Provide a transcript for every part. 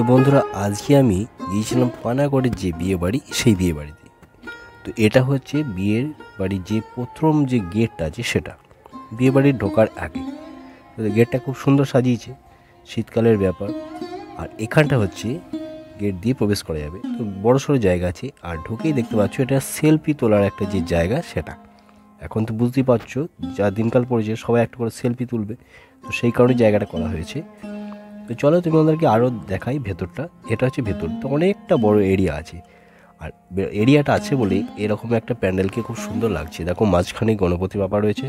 তো বন্ধুরা, আজকে আমি গিয়েছিলাম পানাগড়ের যে বিয়ে বাড়ি, সেই বিয়ে বাড়িতে। তো এটা হচ্ছে বিয়ের বাড়ির যে প্রথম যে গেটটা আছে সেটা, বিয়ে বাড়ির ঢোকার আগে। তো গেটটা খুব সুন্দর সাজিয়েছে, শীতকালের ব্যাপার। আর এখানটা হচ্ছে গেট দিয়ে প্রবেশ করা যাবে, তো বড় সড়ো জায়গা আছে। আর ঢুকেই দেখতে পাচ্ছ এটা সেলফি তোলার একটা যে জায়গা সেটা। এখন তো বুঝতেই পারছো, যা দিনকাল পড়েছে সবাই একটা করে সেলফি তুলবে, তো সেই কারণে জায়গাটা করা হয়েছে। তো চলো তুমি ওদেরকে আরও দেখাই ভেতরটা। এটা হচ্ছে ভেতর, তো অনেকটা বড় এরিয়া আছে। আর এরিয়াটা আছে বলে এরকম একটা প্যান্ডেলকে খুব সুন্দর লাগছে। দেখো মাঝখানে গণপতি বাবা রয়েছে,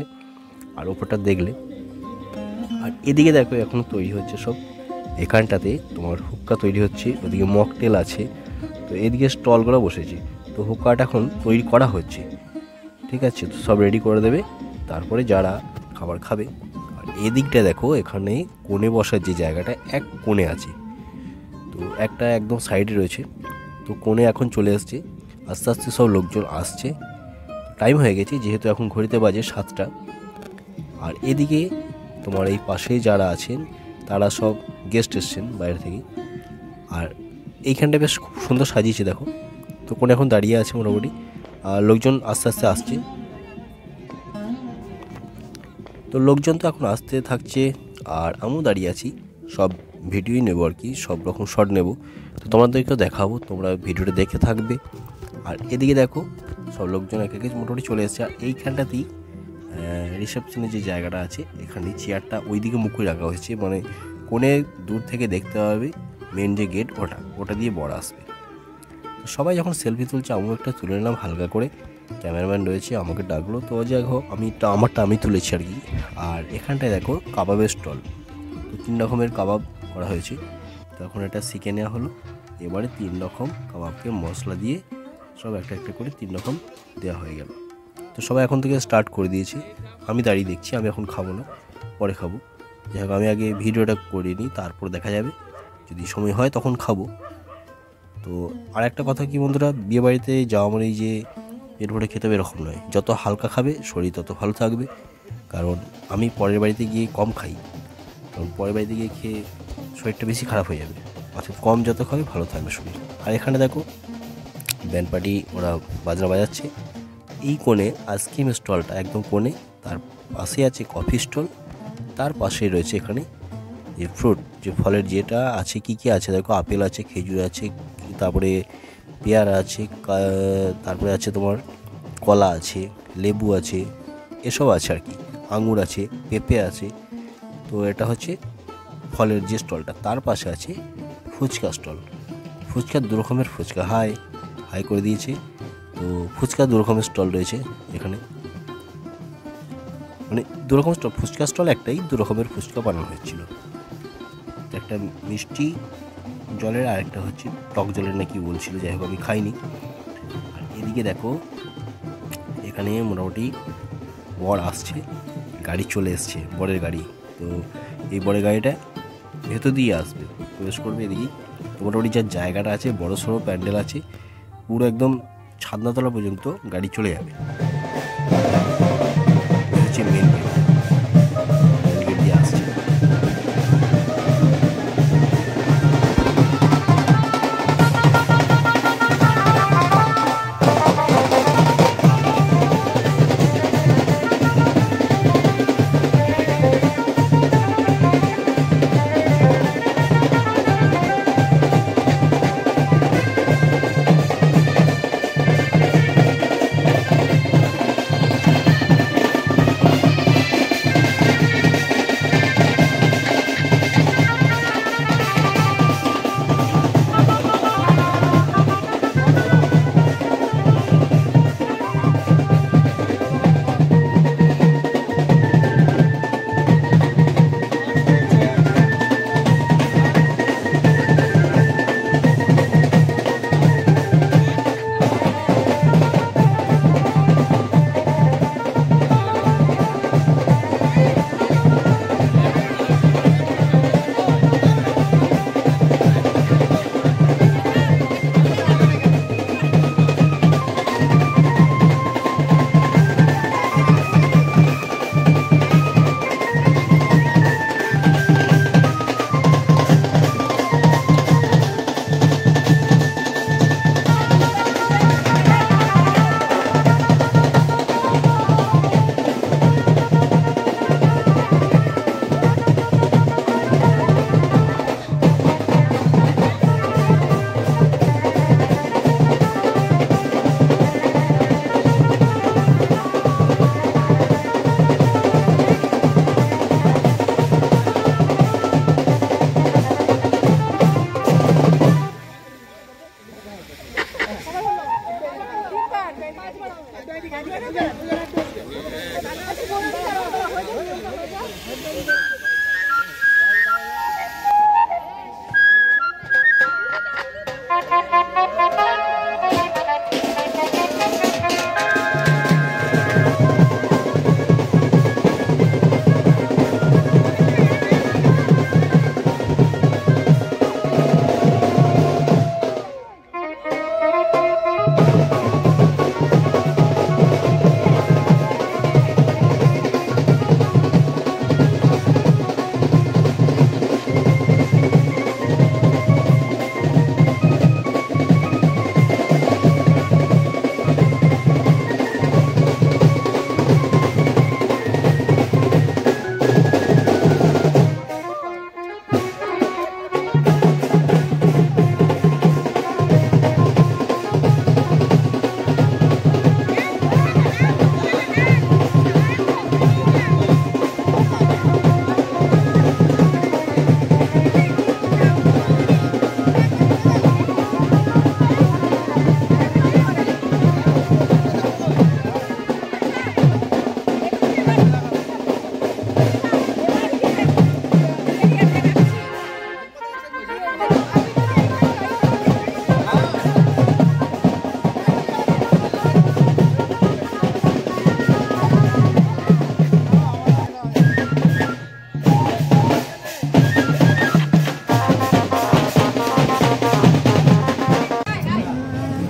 আর ওপরটা দেখলে। আর এদিকে দেখো এখন তৈরি হচ্ছে সব। এখানটাতে তোমার হুক্কা তৈরি হচ্ছে, ওদিকে মকটেল আছে, তো এদিকে স্টলগুলো বসেছে। তো হুক্কাটা এখন তৈরি করা হচ্ছে, ঠিক আছে। তো সব রেডি করে দেবে, তারপরে যারা খাবার খাবে। আর এদিকটা দেখো, এখানে কোণে বসার যে জায়গাটা এক কোণে আছে, তো একটা একদম সাইডে রয়েছে। তো কোণে এখন চলে আসছে, আস্তে আস্তে সব লোকজন আসছে। টাইম হয়ে গেছে যেহেতু এখন ঘড়িতে বাজে 7টা। আর এদিকে তোমার এই পাশেই যারা আছেন তারা সব গেস্ট এসছেন বাইরে থেকে। আর এইখানটা বেশ খুব সুন্দর সাজিয়েছে দেখো। তো কোণে এখন দাঁড়িয়ে আছে মোটামুটি, আর লোকজন আস্তে আস্তে আসছে। তো লোকজন তো এখন আসতে থাকছে, আর আমিও দাঁড়িয়ে আছি, সব ভিডিওই নেবো আর কি, সব রকম শট নেব। তো তোমাদেরকেও দেখাবো, তোমরা ভিডিওটা দেখে থাকবে। আর এদিকে দেখো সব লোকজন এক একে মোটামুটি চলে এসেছে। আর এইখানটাতেই রিসেপশনের যে জায়গাটা আছে, এখানে চেয়ারটা ওইদিকে মুখ করে রাখা হয়েছে, মানে কোণে দূর থেকে দেখতে হবে মেন যে গেট, ওটা দিয়ে বড় আসবে। তো সবাই যখন সেলফি তুলছে, আমিও একটা তুলে নিলাম হালকা করে। ক্যামেরাম্যান রয়েছে, আমাকে ডাকলো, তো যাই হোক আমারটা আমি তুলেছি আর কি। আর এখানটায় দেখো কাবাবের স্টল, তো 3 রকমের কাবাব করা হয়েছে। তখন এটা শিখে নেওয়া হলো। এবারে 3 রকম কাবাবকে মশলা দিয়ে সব একটা একটা করে 3 রকম দেওয়া হয়ে গেল। তো সবাই এখন থেকে স্টার্ট করে দিয়েছে। আমি দাঁড়িয়ে দেখছি, আমি এখন খাবো না, পরে খাবো। যাই হোক, আমি আগে ভিডিওটা করে নিই, তারপর দেখা যাবে, যদি সময় হয় তখন খাবো। তো আর একটা কথা কি বন্ধুরা, বিয়েবাড়িতে যাওয়া মানে যে পেট ভরে খেতে হবে এরকম নয়। যত হালকা খাবে শরীর তত ভালো থাকবে। কারণ আমি পরের বাড়িতে গিয়ে কম খাই, কারণ পরের বাড়িতে গিয়ে খেয়ে শরীরটা বেশি খারাপ হয়ে যাবে। অর্থাৎ কম যত খাবে ভালো থাকবে শরীর। আর এখানে দেখো ব্যান্ড পার্টি ওরা বাজনা বাজাচ্ছে। এই কোণে আইসক্রিম স্টলটা একদম কোণে, তার পাশে আছে কফি স্টল, তার পাশেই রয়েছে এখানে যে ফ্রুট, যে ফলের যেটা আছে, কি কি আছে দেখো, আপেল আছে, খেজুর আছে, তারপরে পেয়ারা আছে, তারপরে আছে তোমার কলা আছে, লেবু আছে, এসব আছে আর কি, আঙুর আছে, পেঁপে আছে। তো এটা হচ্ছে ফলের যে স্টলটা, তার পাশে আছে ফুচকা স্টল। ফুচকা 2 রকমের ফুচকা হাই করে দিয়েছে। তো ফুচকা 2 রকমের স্টল রয়েছে এখানে, মানে 2 রকমের স্টল, ফুচকা স্টল একটাই, 2 রকমের ফুচকা বানানো হয়েছিল। একটা মিষ্টি জলের, আর একটা হচ্ছে টক জলের নাকি বলছিল, যাই হোক আমি খাইনি। আর এদিকে দেখো এখানে মোটামুটি বর আসছে, গাড়ি চলে এসছে, বরের গাড়ি। তো এই বরের গাড়িটা ভেতর দিয়ে আসবে, প্রবেশ করবে এদিকেই। তো মোটামুটি যা জায়গাটা আছে, বড় সড়ো প্যান্ডেল আছে, পুরো একদম ছাদনাতলা পর্যন্ত গাড়ি চলে যাবে। হচ্ছে মেন গেট, মেন গেট দিয়ে আসছে।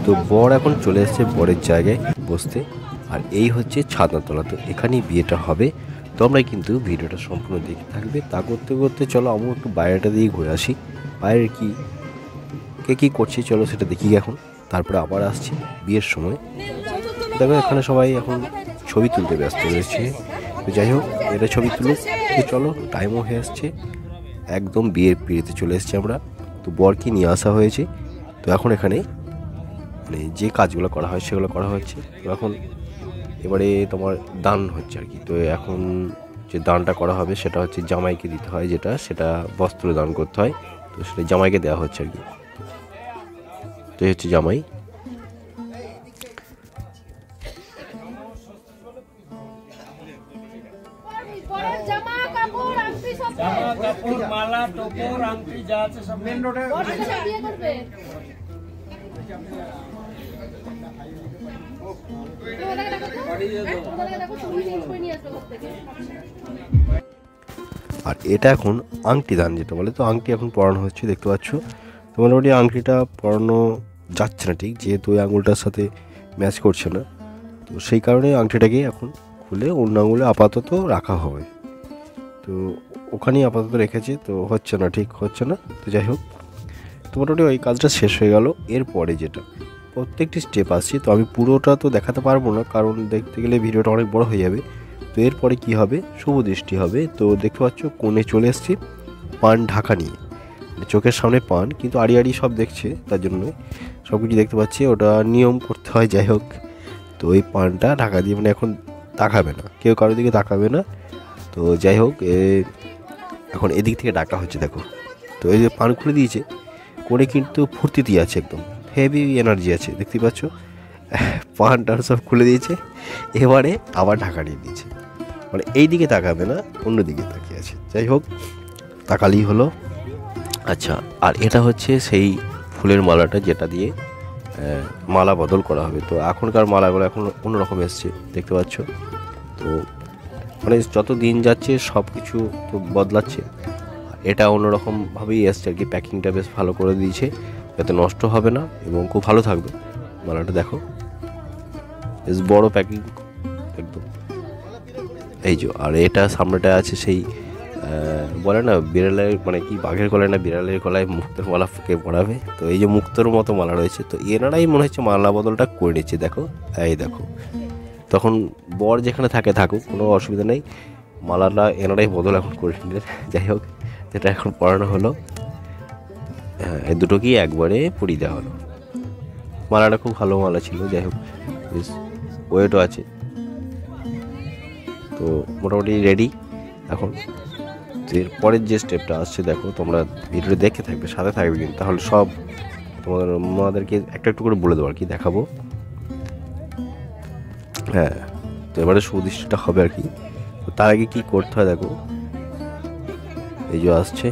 তো বর এখন চলে এসেছে বরের জায়গায় বসতে, আর এই হচ্ছে ছাদনাতলা। তো এখানেই বিয়েটা হবে। তো আমরা কিন্তু ভিডিওটা সম্পূর্ণ দেখে থাকবে। তা করতে করতে চলো আমি একটু বাইরেটা দিয়ে ঘুরে আসি, বাইরের কি কে কী করছে চলো সেটা দেখি এখন, তারপরে আবার আসছি বিয়ের সময়। দেখো এখানে সবাই এখন ছবি তুলতে ব্যস্ত রয়েছে। তো যাই হোক, এটা ছবি তুলুক। তো চলো, টাইমও হয়ে আসছে, একদম বিয়ের পিড়িতে চলে এসেছি আমরা। তো বরকে নিয়ে আসা হয়েছে। তো এখন এখানে মানে যে কাজগুলো করা হয় সেগুলো করা হচ্ছে। তো এখন এবারে তোমার দান হচ্ছে আর কি। তো এখন যে দানটা করা হবে সেটা হচ্ছে জামাইকে দিতে হয়, যেটা সেটা বস্ত্র দান করতে হয়। তো সেটা জামাইকে দেওয়া হচ্ছে আর কি। তো এই হচ্ছে জামাই। মালা টোপর আংটি যা আছে সব মেন রোডে বিয়ে করবে। আর এটা এখন আংটি দান যেটা বলে, তো আংটি এখন পরানো হচ্ছে দেখতে পাচ্ছ। তো মোটামুটি আংটিটা পরানো যাচ্ছে না ঠিক, যেহেতু ওই আঙুলটার সাথে ম্যাচ করছে না। তো সেই কারণে আংটিটাকে এখন খুলে অন্য আঙুলে আপাতত রাখা হবে। তো ওখানেই আপাতত রেখেছে, তো হচ্ছে না, ঠিক হচ্ছে না। তো যাই হোক, তো মোটামুটি ওই কাজটা শেষ হয়ে গেল। এরপরে যেটা প্রত্যেকটি স্টেপ আসছে, তো আমি পুরোটা তো দেখাতে পারবো না, কারণ দেখতে গেলে ভিডিওটা অনেক বড় হয়ে যাবে। তো এরপরে কি হবে, শুভ দৃষ্টি হবে। তো দেখতে পাচ্ছ কোণে চলে এসছি পান ঢাকা নিয়ে, চোখের সামনে পান, কিন্তু আড়ি আড়ি সব দেখছে, তার জন্য সব কিছু দেখতে পাচ্ছি, ওটা নিয়ম করতে হয়। যাই হোক, তো ওই পানটা ঢাকা দিয়ে মানে এখন তাকাবে না, কেউ কারোর দিকে তাকাবে না। তো যাই হোক, এখন এদিক থেকে ডাকা হচ্ছে দেখো। তো এই যে পান খুলে দিয়েছে, করে কিন্তু ফুর্তিতে আছে, একদম হেভি এনার্জি আছে দেখতে পাচ্ছ। পান টান সব খুলে দিয়েছে, এবারে আবার ঢাকা নিয়ে দিয়েছে, মানে এই দিকে তাকাবে না, অন্য দিকে তাকিয়ে আছে। যাই হোক, তাকালেই হলো। আচ্ছা, আর এটা হচ্ছে সেই ফুলের মালাটা যেটা দিয়ে মালা বদল করা হবে। তো এখনকার মালাগুলো এখন অন্যরকম এসছে দেখতে পাচ্ছ। তো মানে যত দিন যাচ্ছে সব কিছু তো বদলাচ্ছে, এটা অন্যরকমভাবেই এসছে আর কি। প্যাকিংটা বেশ ভালো করে দিয়েছে, যাতে নষ্ট হবে না এবং খুব ভালো থাকবে। মালাটা দেখো, বেশ বড় প্যাকিং একদম, এই যে। আর এটা সামনেটা আছে সেই বলে না বিড়ালের, মানে কি বাঘের গলায় না বিড়ালের গলায় মুক্তোর মালা ফুঁকে পড়াবে। তো এই যে মুক্তোর মতো মালা রয়েছে, তো এনারাই মনে হচ্ছে মালা বদলটা করে নিচ্ছে। দেখো, এই দেখো, তখন বর যেখানে থাকে থাকুক, কোনো অসুবিধা নেই, মালাটা এনারাই বদল এখন করে নিলেন। যাই হোক, যেটা এখন পরানো হলো, হ্যাঁ, এই দুটোকেই একবারে পরিয়ে দেওয়া হলো। মালাটা খুব ভালো মালা ছিল। যাই হোক, বেশ ওয়েটও আছে। তো মোটামুটি রেডি এখন। এর পরের যে স্টেপটা আসছে দেখো, তোমরা ভিডিওটা দেখে থাকবে, সাথে থাকবে কিন্তু, তাহলে সব তোমাদেরকে একটা একটু করে বলে দেবো আর কি, দেখাবো। হ্যাঁ, তো এবারে সুদৃষ্টিটা হবে আর কি। তো তার আগে কী করতে হয় দেখো, এই যে আসছে,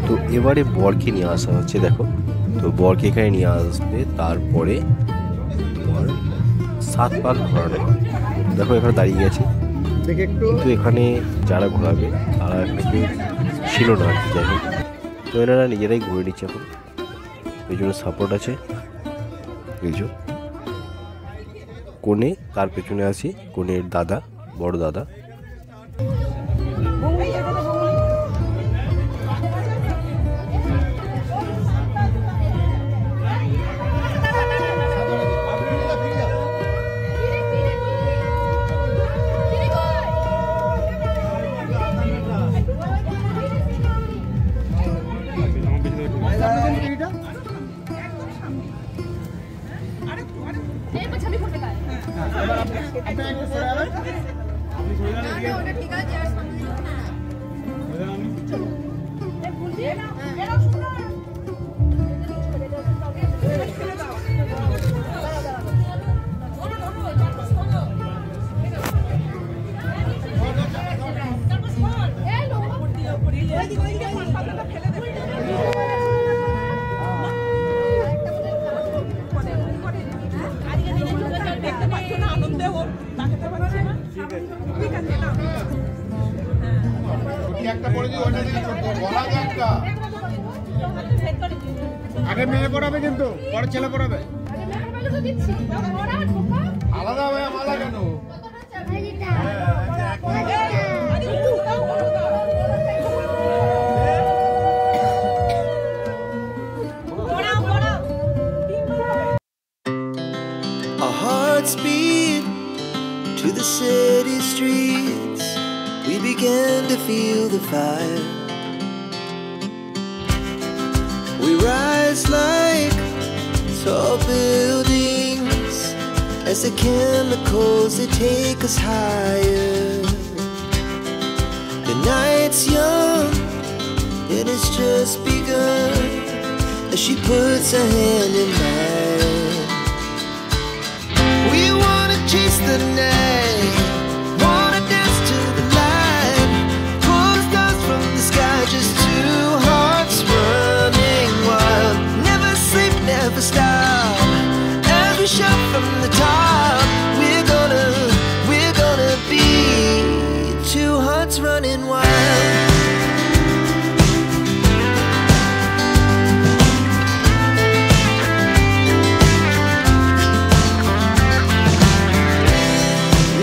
তো এবারে বরকে নিয়ে আসা হচ্ছে দেখো। তো বরকে এখানে নিয়ে আসবে, তারপরে তোমার 7 পাক ঘোরানো হবে। দেখো এখানে দাঁড়িয়ে গেছে, কিন্তু এখানে যারা ঘোরাবে তারা এখানে কেউ ছিল না আর কি। যাই হোক, তো এনারা নিজেরাই ঘুরে নিচ্ছে এখন, এই জন্য সাপোর্ট আছে। এই যে কোণে, তার পেছনে আছে কোণের দাদা, বড় দাদা। আগে মেয়ে পড়াবে, কিন্তু পরে ছেলে পড়াবে আলাদা হয়ে মালা কেন? Our hearts beat to the city streets. We began to feel the fire. We rise like tall buildings as the chemicals they take us higher. The night's young and it's just begun as she puts her hand in mine. We wanna chase the night, wanna dance to the light, pull the stars from the sky, just two hearts running wild. Never sleep, never stop, as we shout from the top. We're gonna be two hearts running wild.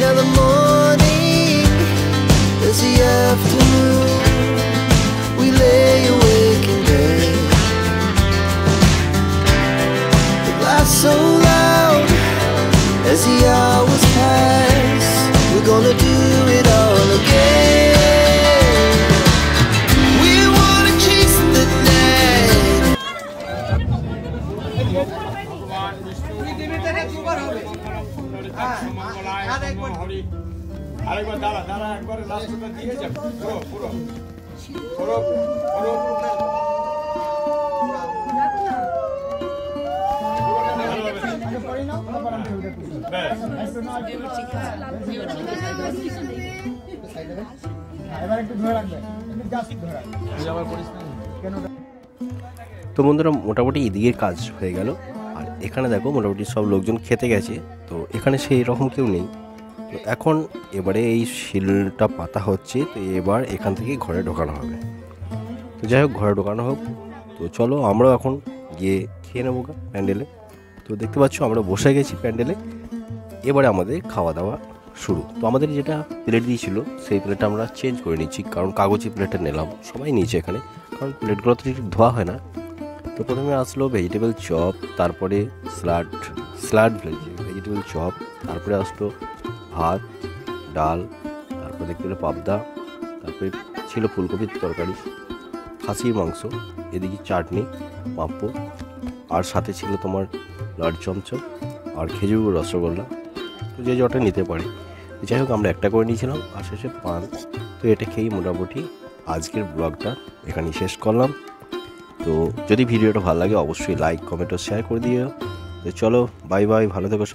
Now the morning is the afternoon. We lay awake in bed. The glass so loud as the hours pass. We're gonna do it all again. We wanna chase the night. আরেকবার দাঁড়া দাঁড়া, একবারে লাস্টটা দিয়ে যাবে পুরো পুরো পুরো পুরো তো বন্ধুরা মোটামুটি এদিকের কাজ হয়ে গেল। আর এখানে দেখো মোটামুটি সব লোকজন খেতে গেছে, তো এখানে সেই রকম কেউ নেই। তো এখন এবারে এই শিলটা পাতা হচ্ছে, তো এবার এখান থেকে ঘরে ঢোকানো হবে। তো যাই হোক, ঘরে ঢোকানো হোক। তো চলো আমরাও এখন গিয়ে খেয়ে নেবো প্যান্ডেলে। তো দেখতে পাচ্ছ আমরা বসে গেছি প্যান্ডেলে, এবারে আমাদের খাওয়া দাওয়া শুরু। তো আমাদের যেটা প্লেট দিয়েছিল সেই প্লেটটা আমরা চেঞ্জ করে নিচ্ছি, কারণ কাগজের প্লেটটা নিলাম, সবাই নিয়েছে এখানে, কারণ প্লেটগুলো তো ঠিক ধোয়া হয় না। তো প্রথমে আসলো ভেজিটেবল চপ, তারপরে স্যালাড ভেজিটেবল চপ, তারপরে আসলো ভাত, ডাল, তারপরে দেখতে পেলো পাবদা, তারপরে ছিল ফুলকপির তরকারি, খাসির মাংস, এদিকে চাটনি, পাঁপড়, আর সাথে ছিল তোমার লাড চমচম, আর খেজুর রসগোল্লা, তো যে যটা নিতে পারে। যাই হোক আমরা একটা করে নিয়েছিলাম আর শেষে পান। তো এটা খেয়েই মোটামুটি আজকের ব্লগটা এখানেই শেষ করলাম। তো যদি ভিডিওটা ভালো লাগে অবশ্যই লাইক কমেন্ট ও শেয়ার করে দিও। তো চলো বাই বাই, ভালো থেকো।